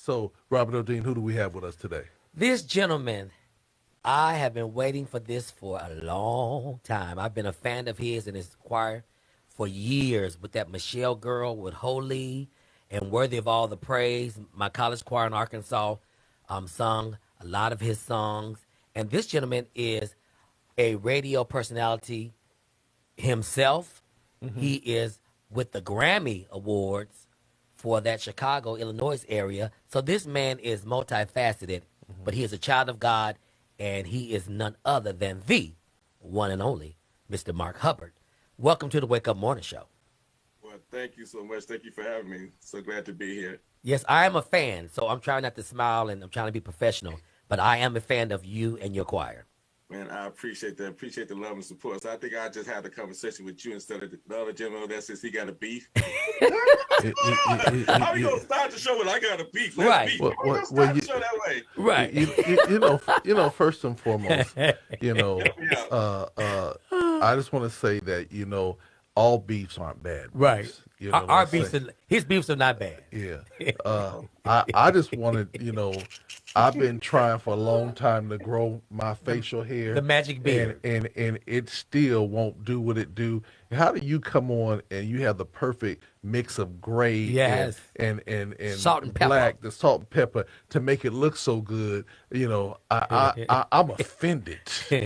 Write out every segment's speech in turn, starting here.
So, Robert O'Dean, who do we have with us today? This gentleman, I have been waiting for this for a long time. I've been a fan of his and his choir for years with that Michelle girl with Holy and Worthy of All the Praise. My college choir in Arkansas sung a lot of his songs. And this gentleman is a radio personality himself. He is with the Grammy Awards for that Chicago, Illinois area. So this man is multifaceted, but he is a child of God, and he is none other than the one and only Mr. Mark Hubbard. Welcome to the Wake Up Morning Show. Well, thank you so much. Thank you for having me. So glad to be here. Yes, I am a fan, so I'm trying not to smile and I'm trying to be professional, but I am a fan of you and your choir. Man, I appreciate that. Appreciate the love and support. So I think I just had a conversation with you instead of the other gentleman that says he got a beef. How we gonna start the show with I got a beef? Right. Beef. Well, start the show that way. Right. First and foremost, Yeah. I just want to say that all beefs aren't bad. Beefs, Right. You know Our beefs, his beefs are not bad. Yeah. I just wanted, I've been trying for a long time to grow my facial hair. The magic beard. And it still won't do what it do. How do you come on and you have the perfect mix of gray Yes. and Salt and pepper. black, the salt and pepper to make it look so good? I'm offended. You're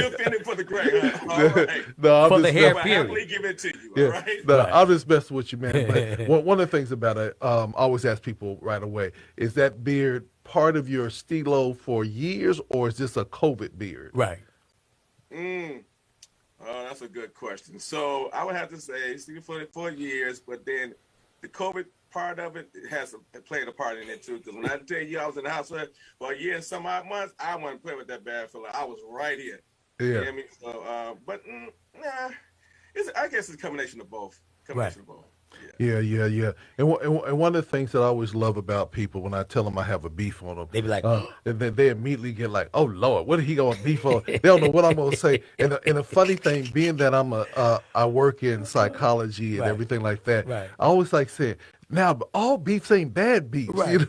offended for the gray, huh? All right. No, For the hair But I period. happily give it to you. Yeah, All right. no, Right. I'm just messing with you, man. But one of the things about it, I always ask people right away: is that beard part of your stilo for years, or is this a COVID beard? Right. Oh, that's a good question. So I would have to say, Steve for 4 years, but then the COVID part of it has played a part in it too. Because when I tell you I was in the house for a year and some odd months, I wasn't playing with that bad fella. I was right here. Yeah. You know what I mean? So, nah, I guess it's a combination of both. Combination of both. Yeah. Yeah. And one of the things that I always love about people when I tell them I have a beef on them, They be like, and then they immediately get like, "Oh Lord, what are he going to beef on?" They don't know what I'm going to say. And the funny thing, being that I work in psychology and Right. everything like that, Right. I always like saying, "Now, but all beefs ain't bad beefs," Right.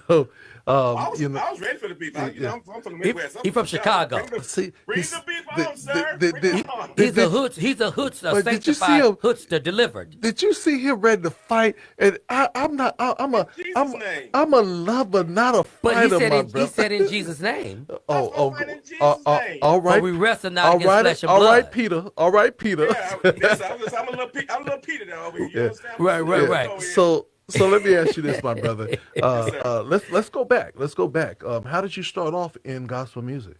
I was ready for the beef. I'm from the Midwest. He from Chicago. See, Bring the beef on, sir. Bring it on. He's a hoodster, But did you see sanctified him? hoodster delivered. Did you see him ready to fight? And I'm Jesus' name. a lover, not a But fighter, my he brother. said in Jesus' name. Oh, fight in Jesus' name. all right. For we wrestle not All against right, flesh and all blood. right, Peter. All right, Peter. Yeah, I'm a little Peter now over here. You understand? Right. So let me ask you this, my brother. sir. Let's go back. How did you start off in gospel music?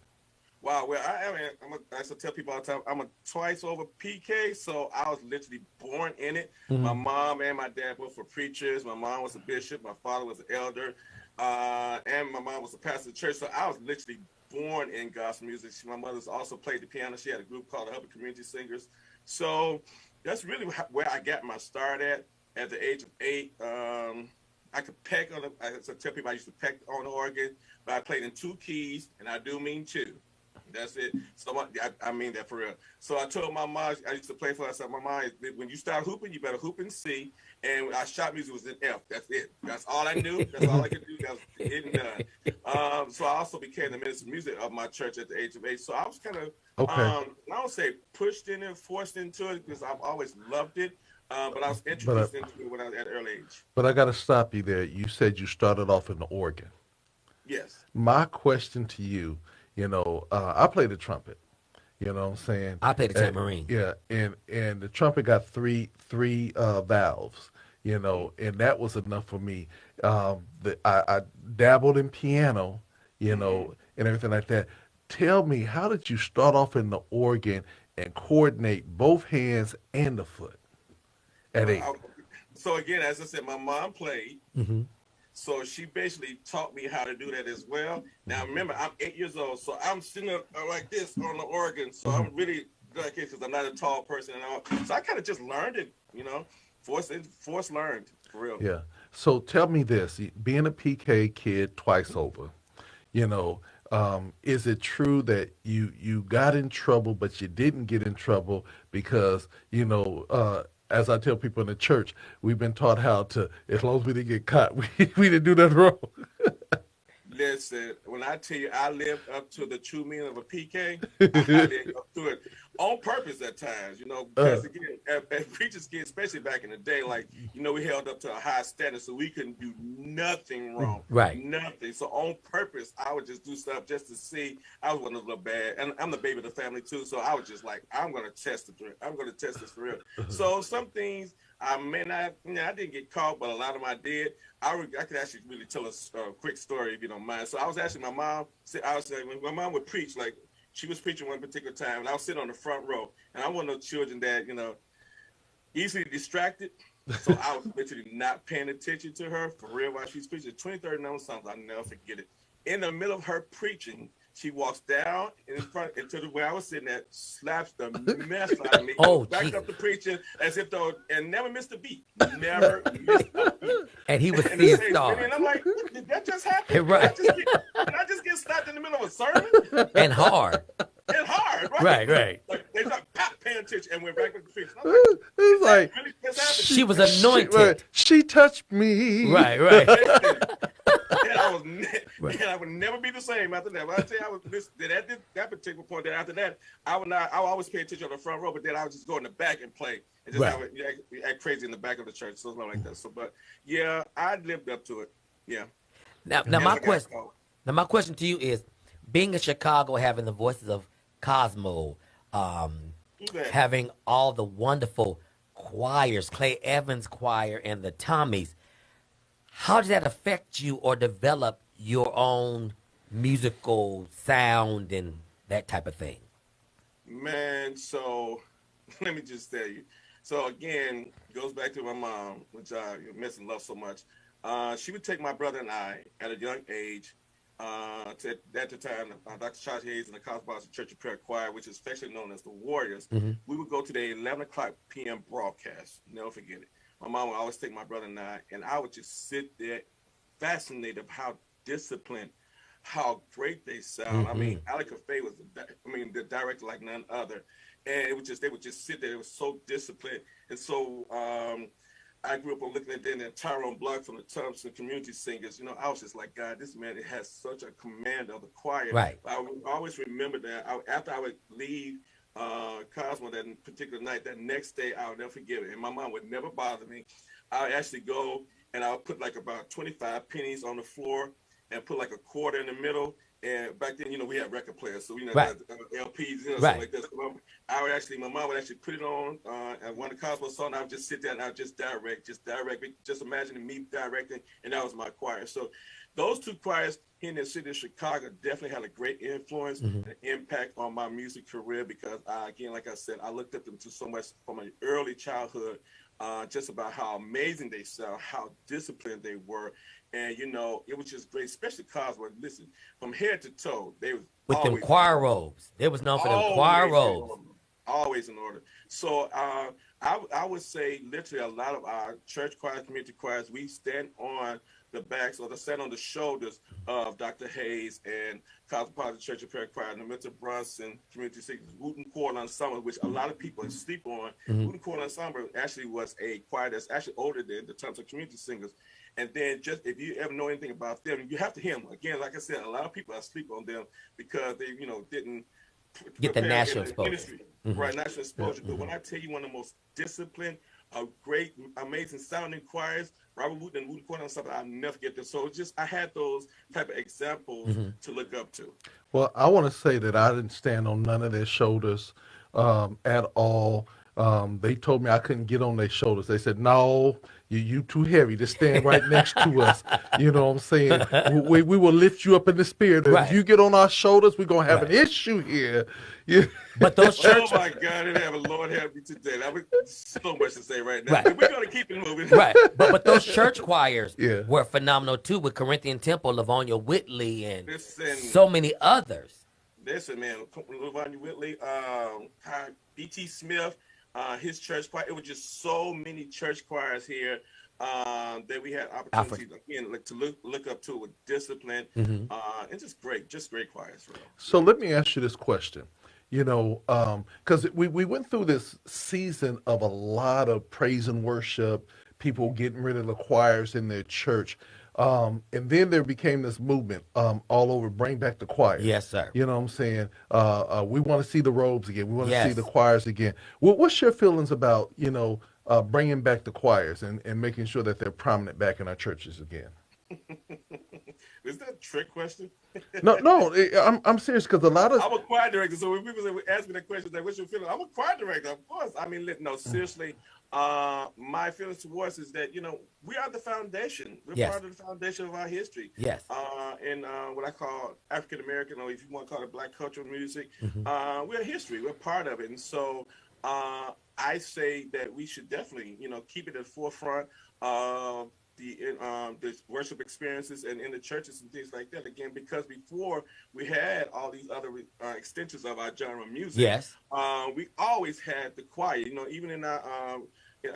Wow. Well, I used to tell people all the time, I'm a twice over PK, so I was literally born in it. My mom and my dad both were preachers. My mom was a bishop. My father was an elder. And my mom was a pastor of the church. So I was literally born in gospel music. My mother's also played the piano. She had a group called the Hubbard Community Singers. So that's really where I got my start at the age of 8. I could peck I tell people I used to peck on the organ, but I played in 2 keys, and I do mean 2. That's it. So I mean that for real. So I told my mom, I used to play for her. I said, my mom, when you start hooping, you better hoop in C. And our shop music was in F. That's it. That's all I knew. That's all I could do. That was it and done. So I also became the minister of music of my church at the age of 8. So I was kind of, I don't say pushed in it, forced into it, because I've always loved it. But I was introduced into it when I was at an early age. But I got to stop you there. You said you started off in the organ. Yes. My question to you, I play the trumpet. You know what I'm saying? I play the tambourine. Yeah, and the trumpet got three valves. And that was enough for me. I dabbled in piano, and everything like that. Tell me, how did you start off in the organ and coordinate both hands and the foot at 8? So again, as I said, my mom played. So she basically taught me how to do that as well. Now remember, I'm 8 years old, so I'm sitting up like this on the organ. So I'm really good at it because I'm not a tall person and all. So I kind of just learned it, force learned for real. Yeah. So tell me this: being a PK kid twice over, is it true that you got in trouble, but you didn't get in trouble because as I tell people in the church, we've been taught how to, as long as we didn't get caught, we didn't do nothing wrong. Listen, when I tell you I lived up to the true meaning of a PK, I lived up to it on purpose at times, because again, as preachers get, especially back in the day, like, we held up to a high standard, so we couldn't do nothing wrong. Right. Nothing. So on purpose, I would just do stuff just to see. I was one of the little bad, and I'm the baby of the family too, so I was just like, I'm going to test it. I'm going to test this for real. So some things, I may not, I didn't get caught, but a lot of them I did. I could actually really tell a quick story if you don't mind. So I was actually, my mom would preach, like she was preaching one particular time, and I was sitting on the front row, and I'm one of those children that, easily distracted. So I was literally not paying attention to her for real while she's preaching. 23rd number songs, I'll never forget it. In the middle of her preaching, she walks down in front into the where I was sitting at, slaps the mess out of me, back up the preaching as if though, and never missed a beat. Never missed a beat. And he was seeing stars. And I'm like, did that just happen? Right. Did I just get slapped in the middle of a sermon? And hard. And hard, right? Right. Like, they start paying attention and went back to the preaching. I'm It was like, really just happened? She was anointed. She touched me. Right. And I would never be the same after that. But I tell you, I was that particular point. That after that, I would always pay attention on the front row, but then I would just go in the back and play, and just act crazy in the back of the church, something like that. So, but yeah, I lived up to it. Yeah. Now my question to you is, being in Chicago, having the voices of Cosmo, having all the wonderful choirs, Clay Evans Choir and the Tommies. How did that affect you or develop your own musical sound and that type of thing? Man, so let me just tell you. So again, it goes back to my mom, which I miss and love so much. She would take my brother and I at a young age to, at the time, Dr. Charles Hayes and the Cosmos Church of Prayer Choir, which is affectionately known as the Warriors. We would go to the 11 o'clock p.m. broadcast. Never forget it. My mom would always take my brother and I would just sit there fascinated of how disciplined, how great they sound. I mean, Alec Fay was the director like none other. And it was just, they would just sit there. It was so disciplined. And so I grew up on looking at the Tyrone Block from the Thompson Community Singers. I was just like, God, this man, it has such a command of the choir. Right. I would always remember that after I would leave Cosmo that particular night, that next day, I'll never forget it. And my mom would never bother me. I would actually go and I would put like about 25 pennies on the floor and put like a quarter in the middle. And back then, we had record players, so right. LPs, something like this. My mom would actually put it on and one of the Cosmo songs. I would just sit there and I would just direct. Just imagining me directing, and that was my choir. So those two choirs here in the city of Chicago definitely had a great influence and impact on my music career because, again, like I said, I looked at them to so much from my early childhood, just about how amazing they sound, how disciplined they were. And, it was just great, especially Cosmo. Listen, from head to toe, they was with them choir robes. They was known for them choir robes. Always in order. So I would say literally a lot of our church choirs, community choirs, we stand on the backs or stand on the shoulders of Dr. Hayes and Cosmopolitan Church of Prayer Choir, the Milton Brunson Community Singers, Wooten Choral Ensemble, which a lot of people sleep on. Wooten Choral Ensemble actually was a choir that's actually older than the Thompson Community Singers. And then just if you ever know anything about them, you have to hear them. Again, like I said, a lot of people sleep on them because they, didn't get the national exposure. Right, national exposure. But when I tell you one of the most disciplined, great, amazing sounding choirs, Robert Wooten and Wooten Choral Ensemble, I'll never get them. So I had those type of examples to look up to. Well, I want to say that I didn't stand on none of their shoulders at all. They told me I couldn't get on their shoulders. They said, no, you too heavy. Just stand right next to us. You know what I'm saying? We will lift you up in the spirit. Right. If you get on our shoulders, we're going to have an issue here. Yeah. But those church... Oh, my God. It have a Lord help me today. That was so much to say right now. Right. We're going to keep it moving. Right. But those church choirs were phenomenal, too, with Corinthian Temple, Livonia Whitley, and so many others. Listen, man, Livonia Whitley, B.T. Smith, his church choir. It was just so many church choirs here that we had opportunities again to look up to with discipline and just great choirs. So let me ask you this question. You know, because we went through this season of a lot of praise and worship, people getting rid of the choirs in their church. And then there became this movement all over, bring back the choirs. Yes, sir. You know what I'm saying? We want to see the robes again. We want to see the Yes. choirs again. What's your feelings about, bringing back the choirs and making sure that they're prominent back in our churches again? Is that a trick question? No, no, I'm serious because a lot of I'm a choir director, so when people ask me that question, like, "What's your feeling?" I'm a choir director, of course. I mean, no, seriously. My feelings towards is that we are the foundation. We're Yes. part of the foundation of our history. Yes. And what I call African American, or if you want to call it Black cultural music, Hmm. we're history. We're part of it, and so I say that we should definitely, keep it at the forefront of the worship experiences and in the churches and things like that. Again, because before we had all these other extensions of our genre music, Yes. we always had the choir. Even in our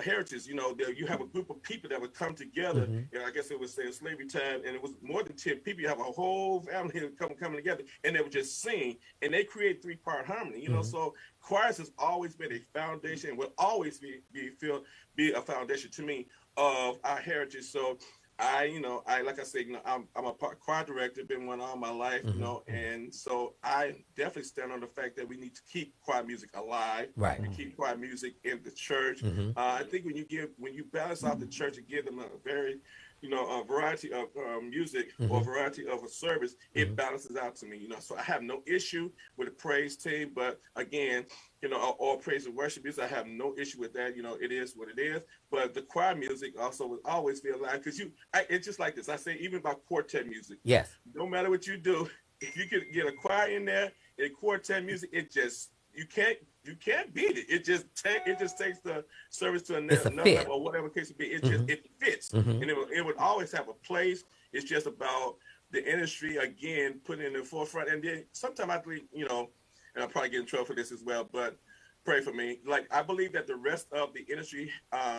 heritage, there you have a group of people that would come together. Hmm. I guess it was say slavery time, and it was more than 10 people. You have a whole family coming together, and they would just sing, and they create three-part harmony. Hmm. So choirs has always been a foundation, and will always be a foundation to me of our heritage. So I like I said, I'm a choir director, been one all my life, Hmm. and so I definitely stand on the fact that we need to keep choir music alive Right. and keep choir music in the church. Hmm. I think when you balance out the church and give them a very a variety of music or Hmm. variety of a service, Hmm. it balances out to me. So I have no issue with the praise team, but again, all praise and worship music, I have no issue with that. It is what it is. But the choir music also will always be alive because it's just like this. I say even about quartet music, Yes. no matter what you do, if you can get a choir in there and quartet music, it just you can't beat it. It just takes the service to It's a another fit. level or whatever case it be. Hmm. It fits, Hmm. and it would always have a place. It's just about the industry again putting it in the forefront. And then sometimes I think and I'll probably get in trouble for this as well, but pray for me. Like I believe that the rest of the industry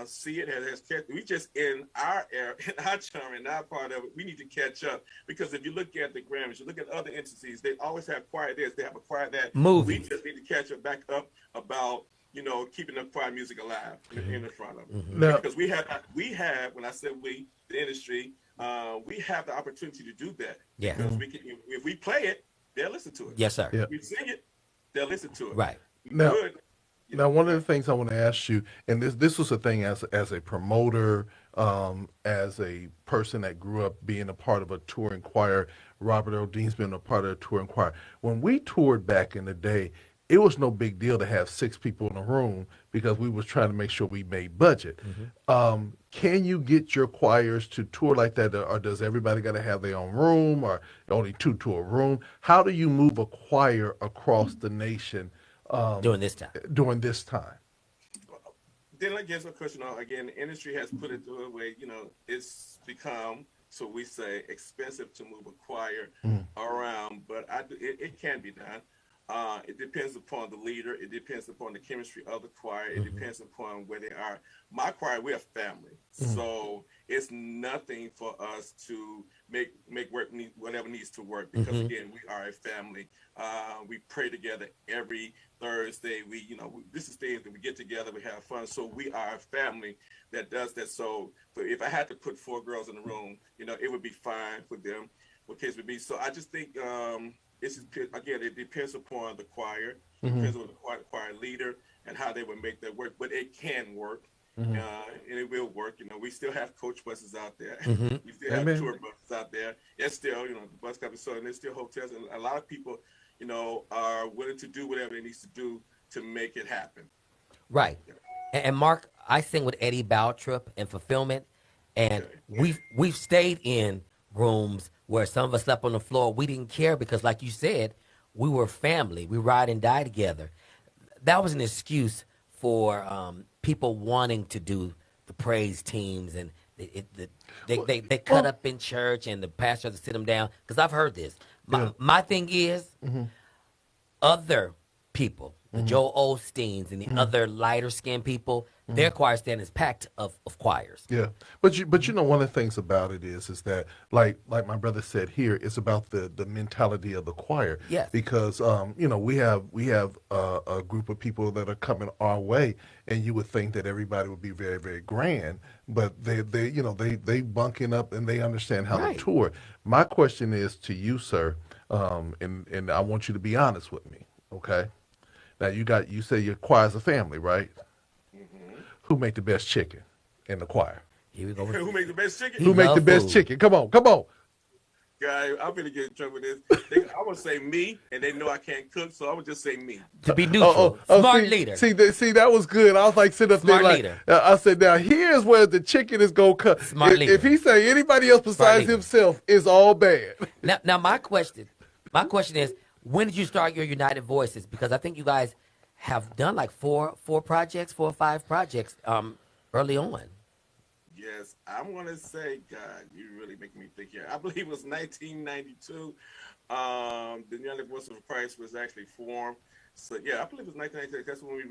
see it has kept. We just in our era, in our charm, in our part of it, we need to catch up because if you look at the Grammys, you look at other entities, they always have choir this, they have a choir that. We Movies. just need to catch up back up about keeping the choir music alive in the front of it Hmm. now. because we have when I said we the industry we have the opportunity to do that Yes. because we can if we play it they'll listen to it. Yes, sir. Yeah. If we sing it they'll listen to it. Right. We Now, could. Now, one of the things I want to ask you, and this was a thing as a promoter, as a person that grew up being a part of a touring choir. Robert Earl Dean's been a part of a touring choir. When we toured back in the day, it was no big deal to have six people in a room because we was trying to make sure we made budget. Hmm. Can you get your choirs to tour like that, or does everybody got to have their own room, or only two to a room? How do you move a choir across the nation During this time. during this time? Then I guess, of course, again, the industry has put it to a way, it's become, so we say, expensive to move a choir around, but it can be done. It depends upon the leader. It depends upon the chemistry of the choir. It Hmm. depends upon where they are. My choir, we're a family, so it's nothing for us to make work whatever needs to work because Hmm. again, we are a family. We pray together every Thursday. This is things that we get together. We have fun. So we are a family that does that. So if I had to put four girls in the room, it would be fine for them. What case would be. So I just think. Again, it depends upon the choir, it Hmm. depends on the choir leader and how they would make that work. But it can work, Hmm. and it will work. We still have coach buses out there. Hmm. We still have Amen. tour buses out there. It's still, the bus company. So, and there's still hotels, and a lot of people, are willing to do whatever it needs to do to make it happen. Right. And Mark, I sing with Eddie Baltrip and Fulfillment, and Okay. we've stayed in rooms where some of us slept on the floor. We didn't care because, like you said, we were family. We ride and die together. That was an excuse for people wanting to do the praise teams, and they cut Well, up in church, and the pastor has to sit them down. Because I've heard this. My yeah. my thing is, other people the Joel Osteens and the other lighter skinned people, their choir stand is packed of choirs. Yeah, but you know one of the things about it is that like my brother said here, it's about the mentality of the choir. Yes. Because you know we have a group of people that are coming our way, and you would think that everybody would be very very grand, but they you know they bunking up and they understand how Right. to tour. My question is to you, sir, and I want you to be honest with me, okay? Now you say your choir's a family, right? Mm-hmm. Who make the best chicken in the choir? Here we go. Who make the best chicken? He Who make the love best food. chicken? Come on, come on. Guy, I'm gonna get in trouble with this. I would say me, and they know I can't cook, so I would just say me. To be neutral. Smart see, leader. See, that was good. I was like sitting up Smart there like, leader. I said, now here's where the chicken is gonna come. Smart If leader. he say anybody else besides leader. himself is all bad. Now my question is, when did you start your United Voices? Because I think you guys have done like four or five projects early on. Yes, I'm gonna say, God, you really make me think here. I believe it was 1992. The Young Voices of Christ was actually formed. So yeah, I believe it was 1992. That's when we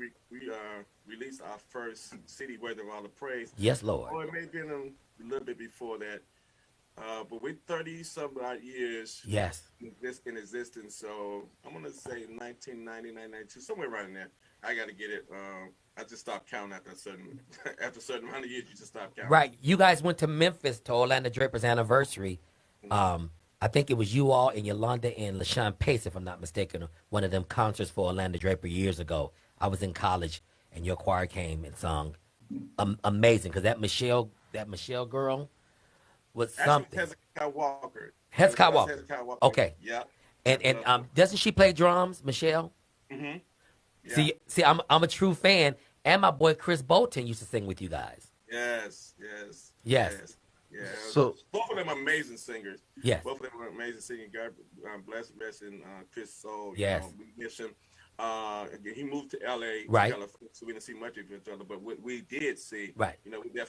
released our first CD, Worthy of All the Praise. Yes, Lord. Or it may have been a little bit before that. But we're 30 some odd years Yes. in existence. So I'm gonna say 1990, 1992, somewhere around there. I gotta get it. I just stopped counting after a certain amount of years. You just stop counting. Right. You guys went to Memphis to Orlando Draper's anniversary. I think it was you all and Yolanda and LaShawn Pace, if I'm not mistaken, one of them concerts for Orlando Draper years ago. I was in college, and your choir came and sung. Amazing, because that Michelle girl was something. Actually, Hezekiah Walker. Hezekiah Walker. Hezekiah Walker. Okay. Yeah. And doesn't she play drums, Michelle? Mm-hmm. Yeah. See, I'm a true fan, and my boy Chris Bolton used to sing with you guys. Yes. Yes. Yeah. So- both of them are amazing singers. Yes. Both of them are amazing singing. God bless and Chris Soul. Yes. We miss him. He moved to LA, Right. California, so we didn't see much of each other. But what we did see, Right.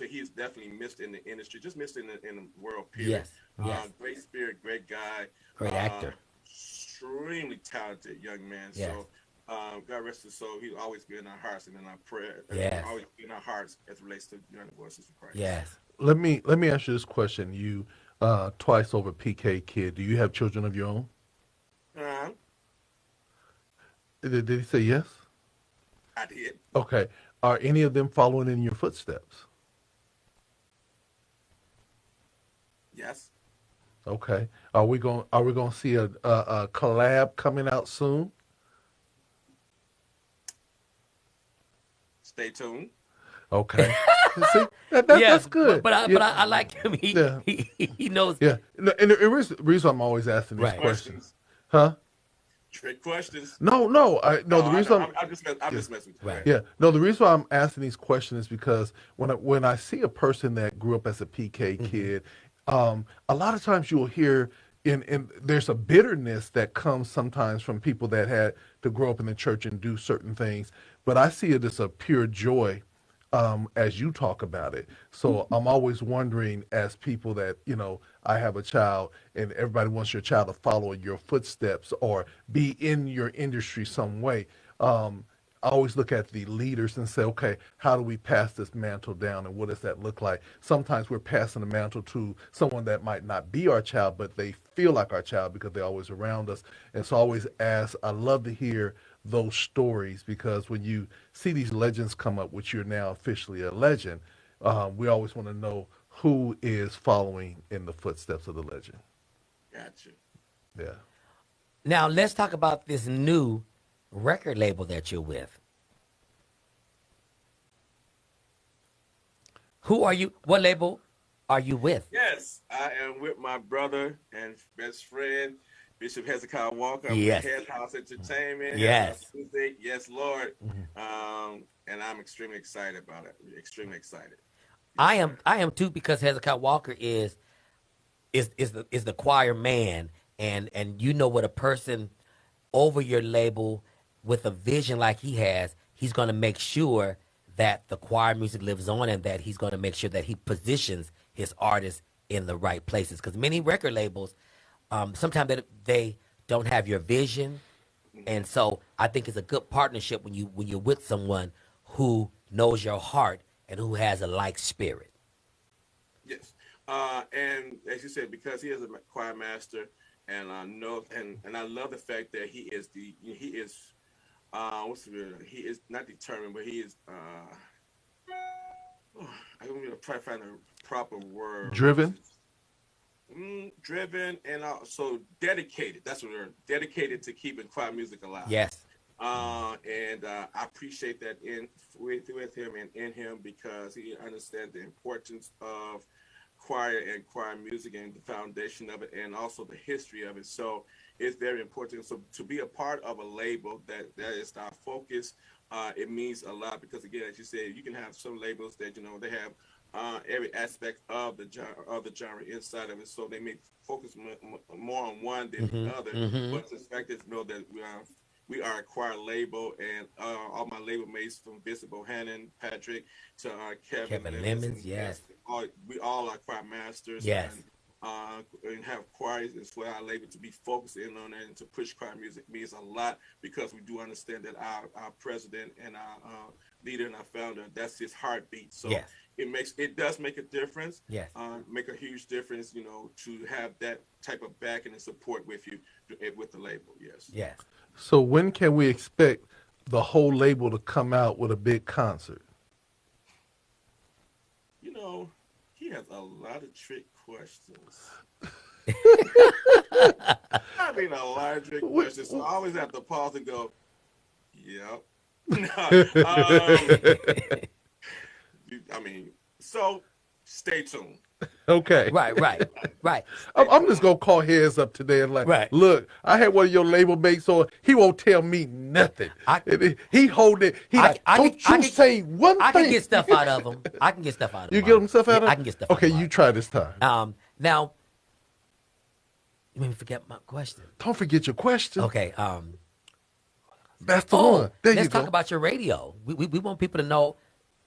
he's definitely missed in the industry, just missed in the world. Period. Yes. Great spirit, great guy, Great actor. extremely talented young man. Yes. So. God rest his soul. He'll always be in our hearts and in our prayer. Yes. Always be in our hearts as it relates to United Voices of Christ. Yes. Let me ask you this question. You twice over PK kid. Do you have children of your own? Uh-huh. Did he say yes? I did. Okay. Are any of them following in your footsteps? Yes. Okay. Are we going to see a collab coming out soon? Stay tuned. Okay. See, that's good. But I like him. Yeah. He knows. Yeah. No, and the reason I'm always asking these Right. questions, huh? Trick questions. No. The reason I'm just messing with you. Right. yeah, no, the reason why I'm asking these questions is because when I see a person that grew up as a PK kid, a lot of times you'll hear in there's a bitterness that comes sometimes from people that had to grow up in the church and do certain things, but I see it as a pure joy as you talk about it. So I'm always wondering, as people that, I have a child and everybody wants your child to follow in your footsteps or be in your industry some way. I always look at the leaders and say, okay, how do we pass this mantle down and what does that look like? Sometimes we're passing the mantle to someone that might not be our child, but they feel like our child because they're always around us. And so I always ask, I love to hear those stories, because when you see these legends come up, which you're now officially a legend, we always want to know who is following in the footsteps of the legend. Gotcha. Yeah. Now let's talk about this new record label that you're with. Who are you? What label are you with? Yes, I am with my brother and best friend, Bishop Hezekiah Walker. I'm Yes. with Head House Entertainment. Yes. Music. Yes, Lord. And I'm extremely excited about it. Extremely excited. I am too, because Hezekiah Walker is the choir man, and you know what, a person over your label with a vision like he has, he's going to make sure that the choir music lives on, and that he's going to make sure that he positions his artists in the right places. Because many record labels, sometimes they don't have your vision, And so I think it's a good partnership when you're with someone who knows your heart and who has a like spirit. Yes. And as you said, because he is a choir master, and I know, and I love the fact that he is what's the word? He is not determined, but he is I'm gonna try to find a proper word. Driven. Driven and also dedicated. That's what they're dedicated to keeping choir music alive. Yes. And I appreciate that with him and in him, because he understands the importance of choir and choir music and the foundation of it, and also the history of it. So it's very important. So to be a part of a label that is our focus, it means a lot, because again, as you said, you can have some labels that they have every aspect of the genre inside of it, so they may focus more on one than the other. But the fact is, that we are a choir label, and all my label mates from Bishop Bohannon, Patrick, to Kevin Lemons, yes. We all are choir masters. Yes. And have choirs as well. Our label to be focused in on it and to push choir music means a lot, because we do understand that our president and our leader and our founder, that's his heartbeat. So yes. It does make a difference. Yes. Make a huge difference, to have that type of backing and support with you with the label. Yes. Yes. So when can we expect the whole label to come out with a big concert? He has a lot of trick questions. A lot of trick questions. So I always have to pause and go, yep. So stay tuned. Okay. Right. I'm just going to call heads up today and right. Look, I had one of your label mates on. He won't tell me nothing. He hold it. Say one thing. I can get stuff out of him. You get him stuff out of him? I can get stuff out of him. Okay, you try this time. Now, you made me forget my question. Don't forget your question. Okay. That's the one. There you go. Let's talk about your radio. We want people to know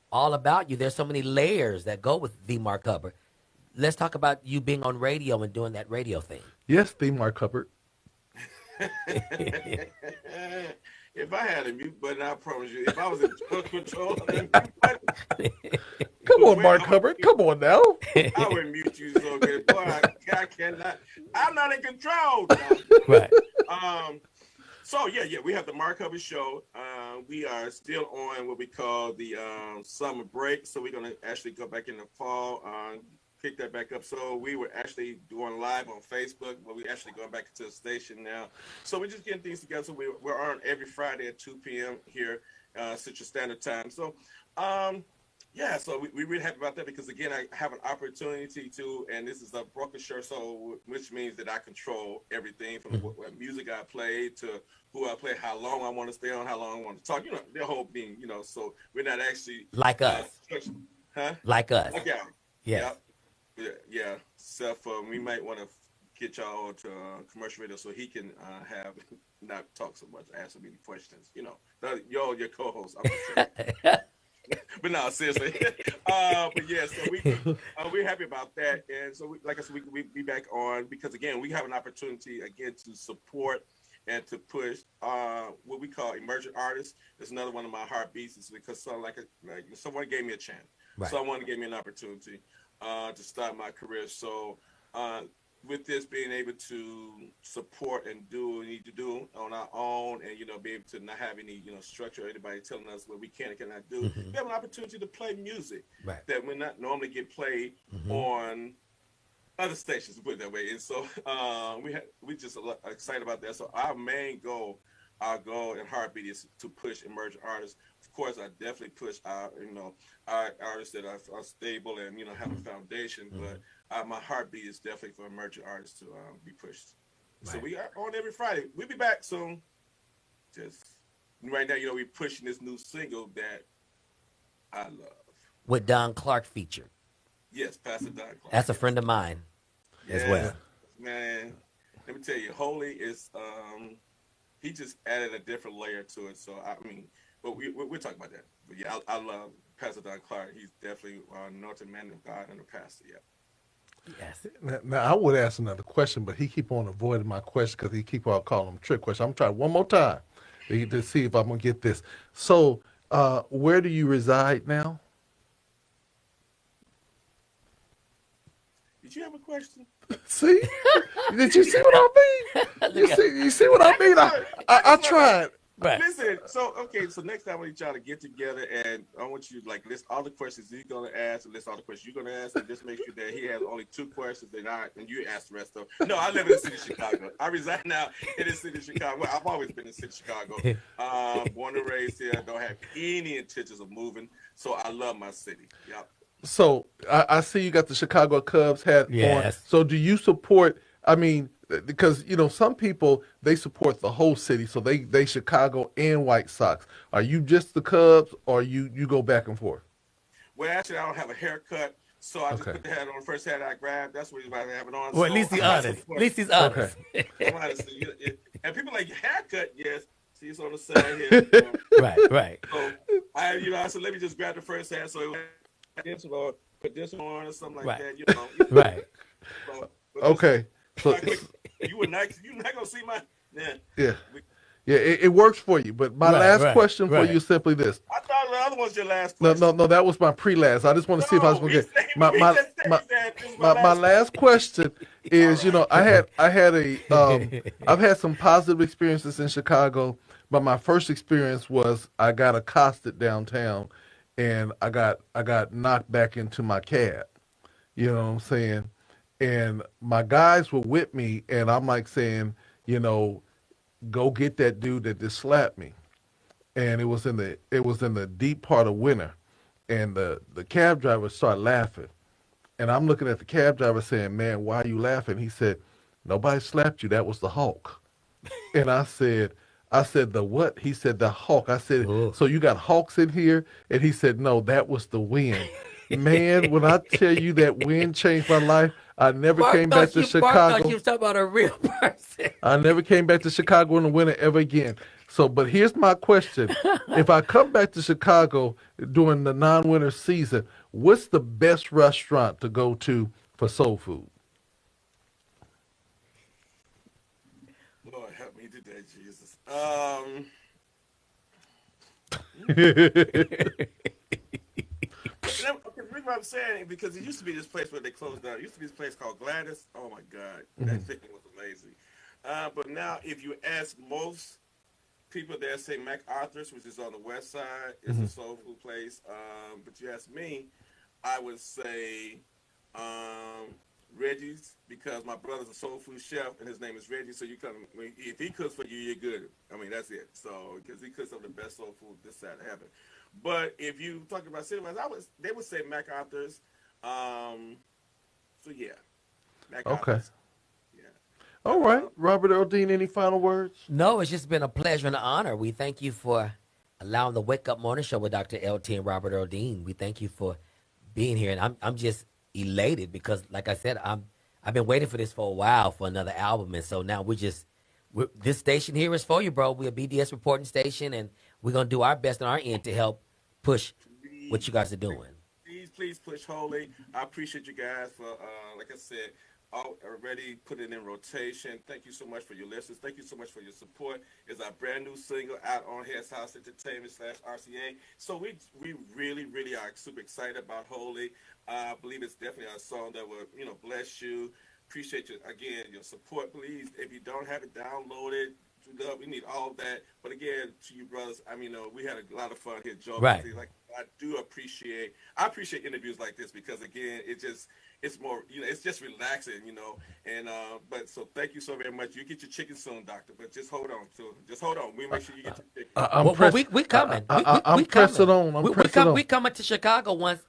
all about you. There's so many layers that go with the Mark Hubbard. Let's talk about you being on radio and doing that radio thing. Yes, the Mark Hubbard. If I had a mute button, I promise you, if I was in control of that mute button, come on, Mark Hubbard. Come on now. I would mute you so good. Boy, I cannot. I'm not in control. Right. So yeah, we have the Mark Hubbard Show. We are still on what we call the summer break. So we're gonna actually go back in the fall, pick that back up. So we were actually going live on Facebook, but we're actually going back to the station now. So we're just getting things together. So we're on every Friday at 2 p.m. here, Central Standard Time. So so we're really happy about that, because again, I have an opportunity to, and this is a broker show, so which means that I control everything from what music I play to who I play, how long I want to stay on, how long I want to talk, the whole thing, so we're not actually like us. Like us. Like y'all. Yes. Yeah. So we might want to get y'all to commercial radio so he can have not talk so much, ask so many questions. Y'all your co-host. But no, seriously. But yeah, so we're happy about that, and so like I said, we be back on, because again, we have an opportunity again to support and to push what we call emerging artists. It's another one of my heartbeats, is because someone gave me a chance, someone gave me an opportunity to start my career. So with this, being able to support and do what we need to do on our own, and be able to not have any structure or anybody telling us what we can and cannot do, we have an opportunity to play music that will not normally get played on other stations, to put it that way. And so we just excited about that. So our main goal, our goal and heartbeat, is to push emerging artists. Of course, I definitely push our artists that are stable and have a foundation. But my heartbeat is definitely for emerging artists to be pushed. So we are on every Friday. We'll be back soon. Just right now, we're pushing this new single that I love, with Don Clark featured. Yes, Pastor Don Clark. That's a friend of mine as well. Man, let me tell you, Holy is he just added a different layer to it. So but we'll talk about that. But yeah, I love Pastor Don Clark. He's definitely anointed man of God and a pastor. Yeah. Yes. Now, I would ask another question, but he keep on avoiding my question because he keep on calling them trick questions. I'm trying one more time to see if I'm gonna get this. So, where do you reside now? Did you have a question? See, did you see what I mean? Look at You see what I mean? I tried. right. Listen, so okay, so next time I want y'all to get together and I want you to like list all the questions he's gonna ask and list all the questions you're gonna ask and just make sure that he has only 2 questions and you ask the rest of them. No, I live in the city of Chicago. I reside now in the city of Chicago. Well, I've always been in the city of Chicago. Born and raised here. Don't have any intentions of moving. So I love my city. Yep. So I see you got the Chicago Cubs hat on. Yes. So do you support? I mean, because some people they support the whole city, so they Chicago and White Sox. Are you just the Cubs, or you go back and forth? Well, actually, I don't have a haircut, so I just Okay. put the hat on the first hat I grabbed. That's what he's about to have it on. Well, at So least he's I'm not honest. At supporting- least he's honest. I'm honest. And people like haircut, yes. See, it's on the side here. Right, right. So I said, let me just grab the first hat, so this or put this on or something like Right. that. Right. So, but Okay. So you were not gonna see my. Yeah. yeah, yeah, it works for you. But my Right, last right, question for right. you is simply this. I thought the other one's your last No, question. no, no. That was my pre-last. I just want to see if I was going to get my He my just said my, that this is my last question is, All right. I had I've had some positive experiences in Chicago, but my first experience was I got accosted downtown, and I got knocked back into my cab. You know what I'm saying? And my guys were with me, and I'm like saying, go get that dude that just slapped me. And it was in the deep part of winter, and the cab driver started laughing. And I'm looking at the cab driver saying, "Man, why are you laughing?" He said, "Nobody slapped you. That was the Hulk." And I said, "The what?" He said, "The Hulk." I said, Ooh. "So you got Hulks in here?" And he said, "No, that was the wind." Man, when I tell you that wind changed my life, I never Mark came back thought to you thought you Chicago. was talking about a real person. I never came back to Chicago in the winter ever again. So, but here's my question. If I come back to Chicago during the non-winter season, what's the best restaurant to go to for soul food? Lord help me today, Jesus. Okay, the reason why I'm saying it because it used to be this place where they closed down. It used to be this place called Gladys. Oh my God, that thing was amazing. But now, if you ask most people there, say MacArthur's, which is on the west side, is a soul food place. But you ask me, I would say Reggie's because my brother's a soul food chef and his name is Reggie. So you come if he cooks for you, you're good. I mean, that's it. So because he cooks some of the best soul food this side of heaven. But if you talk about cinemas, they would say MacArthur's. So yeah, Okay. MacArthur's. Yeah. All right. Robert Earl Dean, any final words? No, it's just been a pleasure and an honor. We thank you for allowing the Wake Up Morning Show with Dr. LT and Robert Earl Dean. We thank you for being here, and I'm just elated because, like I said, I've been waiting for this for a while for another album, and so now this station here is for you, bro. We're a BDS reporting station, and we're gonna do our best on our end to help push what you guys are doing. Please push Holy. I appreciate you guys for, like I said, already put it in rotation. Thank you so much for your listeners. Thank you so much for your support. It's our brand new single out on Heads House Entertainment /RCA. So we really, really are super excited about Holy. I believe it's definitely a song that will, bless you. Appreciate you again, your support. Please, if you don't have it downloaded, we need all of that. But again, to you brothers, I mean, we had a lot of fun here, joking. Right. Like I appreciate interviews like this because again, it's more, it's just relaxing, And but so thank you so very much. You get your chicken soon, doctor. But just hold on. We make sure you get your chicken. We coming. I'm pressing on. I'm pressing on. We coming to Chicago once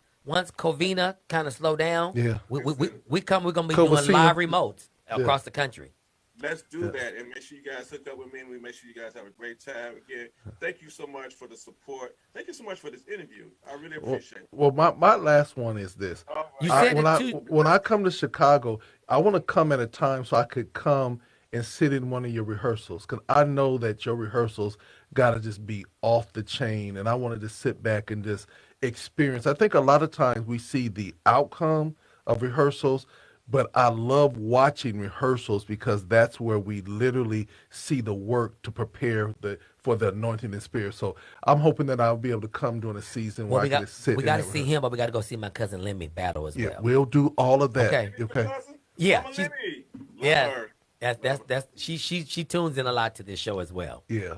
Covina kind of slow down. Yeah. We come. We're gonna be Covacina. doing live remotes across the country. Let's do that and make sure you guys hook up with me and we make sure you guys have a great time. Again, thank you so much for the support. Thank you so much for this interview. I really appreciate it. Well, my last one is this. All right. You said it too. When I come to Chicago, I want to come at a time so I could come and sit in one of your rehearsals because I know that your rehearsals got to just be off the chain, and I wanted to sit back and just experience. I think a lot of times we see the outcome of rehearsals, but I love watching rehearsals because that's where we literally see the work to prepare for the anointing and spirit. So I'm hoping that I'll be able to come during a season Well, where I can just sit we in got to that see rehearsal. him, but we got to go see my cousin Lemmy battle as Yeah, well. we'll do all of that. Okay. Okay. Yeah, Mama she's Libby. Love yeah. her. That's she tunes in a lot to this show as well. Yeah.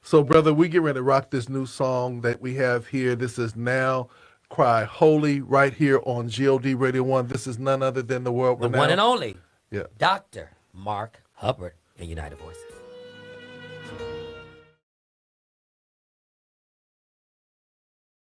So, brother, we get ready to rock this new song that we have here. This is Now Cry Holy right here on GOD Radio 1. This is none other than the world The one and renowned. only Yeah. Dr. Mark Hubbard in United Voices.